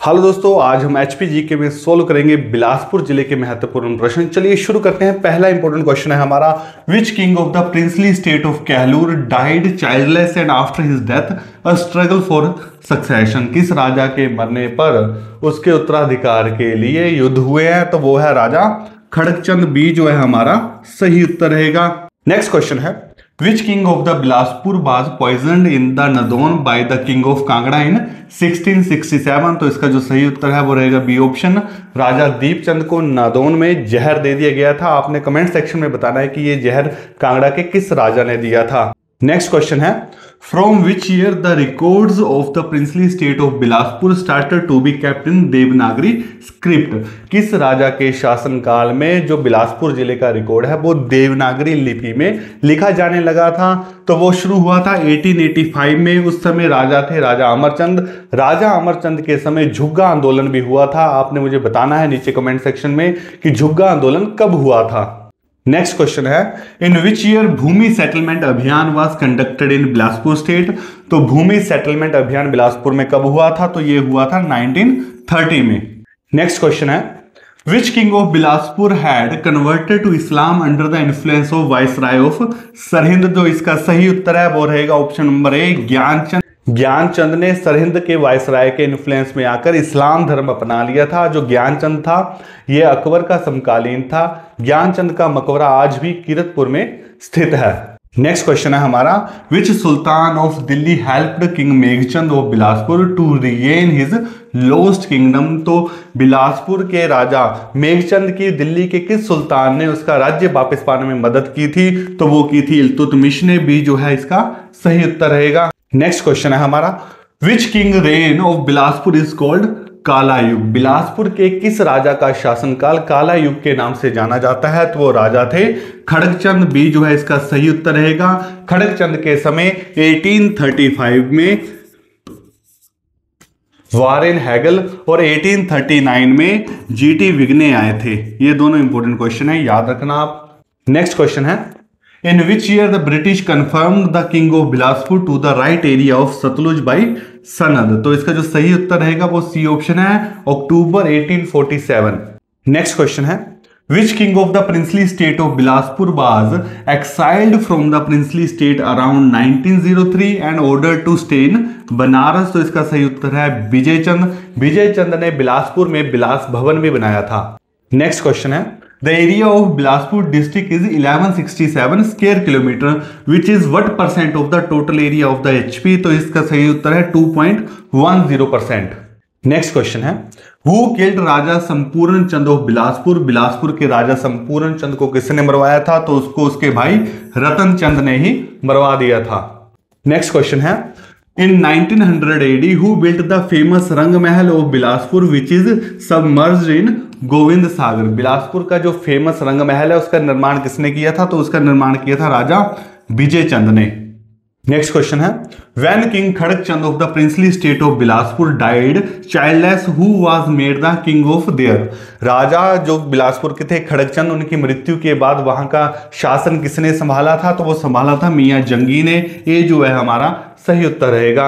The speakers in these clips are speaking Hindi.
हेलो दोस्तों, आज हम एचपी जीके में सोल्व करेंगे बिलासपुर जिले के महत्वपूर्ण प्रश्न। चलिए शुरू करते हैं। पहला इंपॉर्टेंट क्वेश्चन है हमारा, विच king of the princely state of Kahlur died childless and after his death a struggle for succession. किस राजा के मरने पर उसके उत्तराधिकार के लिए युद्ध हुए हैं? तो वो है राजा खड़गचंद। बी जो है हमारा सही उत्तर रहेगा। नेक्स्ट क्वेश्चन है, Which king of the Bilaspur was poisoned in the Nadon by the king of Kangra in 1667? तो इसका जो सही उत्तर है वो रहेगा बी ऑप्शन, राजा दीपचंद को नादौन में जहर दे दिया गया था। आपने कमेंट सेक्शन में बताना है कि ये जहर कांगड़ा के किस राजा ने दिया था। नेक्स्ट क्वेश्चन है, from which year the records of the princely state of Bilaspur started to be kept in Devanagari script. किस राजा के शासनकाल में जो बिलासपुर जिले का रिकॉर्ड है वो देवनागरी लिपि में लिखा जाने लगा था? तो वो शुरू हुआ था 1885 में। उस समय राजा थे राजा अमरचंद। राजा अमरचंद के समय झुग्गा आंदोलन भी हुआ था। आपने मुझे बताना है नीचे कमेंट सेक्शन में कि झुग्गा आंदोलन कब हुआ था। नेक्स्ट क्वेश्चन है, in which year Bhumi settlement अभियान was conducted in Bilaspur state. तो भूमि सेटलमेंट अभियान बिलासपुर में कब हुआ था? तो ये हुआ था 1930 में। नेक्स्ट क्वेश्चन है, which king of Bilaspur had converted to Islam under the influence of viceroy of Sirhind. जो इसका सही उत्तर है वो रहेगा option number A, Gyanchand. Gyanchand ने सरहिंद के वायसराय के इन्फ्लुएंस में आकर इस्लाम धर्म अपना लिया था। जो ज्ञानचंद था ये अकबर का समकालीन था। ज्ञानचंद का मकबरा आज भी कीरतपुर में स्थित है। नेक्स्ट क्वेश्चन है हमारा, which sultan of Delhi helped king Meghchand of Bilaspur to regain his lost kingdom. तो बिलासपुर के राजा मेघचंद की दिल्ली के किस सुल्तान ने उसका राज्य वापस पाने में मदद की थी? तो वो की थी इल्तुतमिश ने। बी जो है इसका सही उत्तर रहेगा। नेक्स्ट क्वेश्चन है हमारा, which king rain of Bilaspur is called काला युग। बिलासपुर के किस राजा का शासनकाल काला युग के नाम से जाना जाता है? तो वो राजा थे खड़गचंद। बी जो है इसका सही उत्तर रहेगा। खड़गचंद के समय 1835 में वारेन हैगल और 1839 में जीटी विग्ने आए थे। ये दोनों इंपॉर्टेंट क्वेश्चन है, याद रखना आप। नेक्स्ट क्वेश्चन है, in which year the British confirmed the king of Bilaspur to the right area of Sutlej by sanad. तो इसका जो सही उत्तर रहेगा वो सी ऑप्शन है, अक्टूबर 1847। नेक्स्ट क्वेश्चन है, which king of the princely state of Bilaspur was exiled from the princely state around 1903 and order to stay in Banaras. तो इसका सही उत्तर है विजयचंद। विजयचंद ने बिलासपुर में बिलास भवन भी बनाया था। नेक्स्ट क्वेश्चन है, the area of Bilaspur district is 1167 square kilometer which is what percent of the total area of the HP। तो इसका सही उत्तर है 2.10%। नेक्स्ट क्वेश्चन है, who killed राजा संपूर्ण चंद ऑफ बिलासपुर। बिलासपुर के राजा संपूर्ण चंद को किसने मरवाया था? तो उसको उसके भाई रतन चंद ने ही मरवा दिया था। नेक्स्ट क्वेश्चन है, in 1900 AD who built the famous रंग महल of Bilaspur which is submerged in Govind सागर। बिलासपुर का जो फेमस रंग महल है उसका निर्माण किसने किया था? तो उसका निर्माण किया था राजा विजयचंद ने। नेक्स्ट क्वेश्चन है, when king खड़गचंद of the princely state of Bilaspur died childless who was made the king of there। राजा जो बिलासपुर के थे खड़गचंद, उनकी मृत्यु के बाद वहां का शासन किसने संभाला था? तो वो संभाला था मियां जंगी ने। ये जो है हमारा सही उत्तर रहेगा।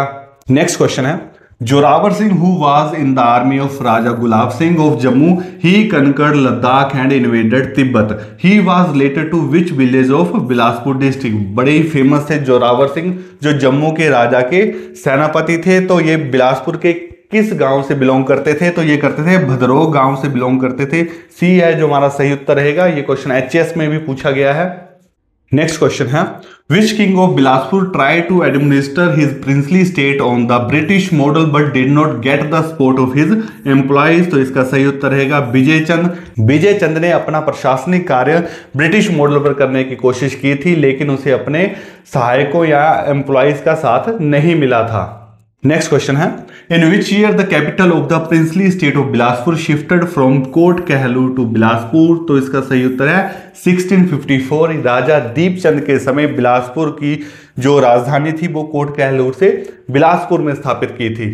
नेक्स्ट क्वेश्चन है, Zorawar Singh who was in the army of Raja Gulab Singh of Jammu he conquered Ladakh and invaded Tibet. He was later to which village of Bilaspur district. बड़े ही फेमस थे जोरावर सिंह जो जम्मू के राजा के सेनापति थे। तो ये बिलासपुर के किस गांव से बिलोंग करते थे? तो ये करते थे भद्रोह गांव से बिलोंग करते थे। सी है जो हमारा सही उत्तर रहेगा। ये क्वेश्चन एचएस में भी पूछा गया है। नेक्स्ट क्वेश्चन है, which king of Bilaspur try to administer his princely state on the British model but did not get the support of his employees. तो इसका सही उत्तर रहेगा विजयचंद। विजयचंद ने अपना प्रशासनिक कार्य ब्रिटिश मॉडल पर करने की कोशिश की थी लेकिन उसे अपने सहायकों या एम्प्लॉइज का साथ नहीं मिला था। नेक्स्ट क्वेश्चन है, in which year the capital of the princely state of Bilaspur shifted from Kot Kahlur to Bilaspur. तो इसका सही उत्तर है 1654। राजा दीपचंद के समय बिलासपुर की जो राजधानी थी वो कोट कहलूर से बिलासपुर में स्थापित की थी।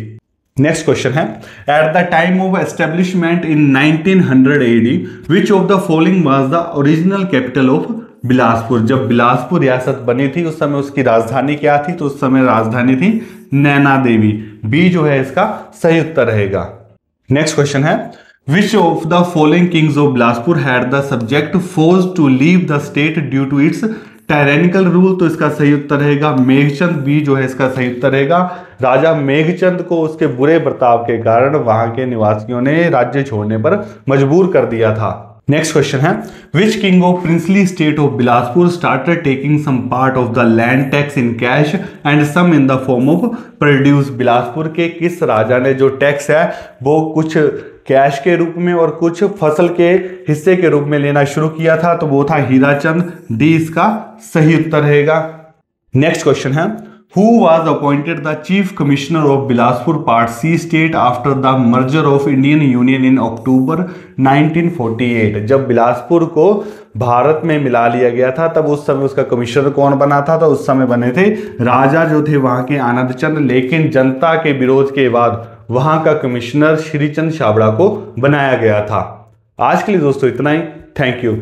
नेक्स्ट क्वेश्चन है, at the time of establishment in 1900 AD which of the following was the original capital of Bilaspur. जब बिलासपुर रियासत बनी थी उस समय उसकी राजधानी क्या थी? तो उस समय राजधानी थी नैना देवी। बी जो है इसका सही उत्तर रहेगा। नेक्स्ट क्वेश्चन है, which of the following kings of Bilaspur had the subject force to leave the state due to its tyrannical rule? तो इसका सही उत्तर रहेगा मेघचंद बी जो है इसका सही उत्तर रहेगा। राजा मेघचंद को उसके बुरे बर्ताव के कारण वहां के निवासियों ने राज्य छोड़ने पर मजबूर कर दिया था। नेक्स्ट क्वेश्चन है, which king of princely state of Bilaspur started taking some part of the land tax in cash and some in the form of produce? Bilaspur के किस राजा ने जो टैक्स है वो कुछ कैश के रूप में और कुछ फसल के हिस्से के रूप में लेना शुरू किया था? तो वो था हीराचंद, डी इसका सही उत्तर रहेगा। नेक्स्ट क्वेश्चन है, Who was appointed the Chief Commissioner of Bilaspur Part C State after the merger of Indian Union in October 1948? जब बिलासपुर को भारत में मिला लिया गया था तब उस समय उसका कमिश्नर कौन बना था? तो उस समय बने थे राजा जो थे वहां के आनंद चंद, लेकिन जनता के विरोध के बाद वहां का कमिश्नर श्रीचंद छाबड़ा को बनाया गया था। आज के लिए दोस्तों इतना ही। Thank you.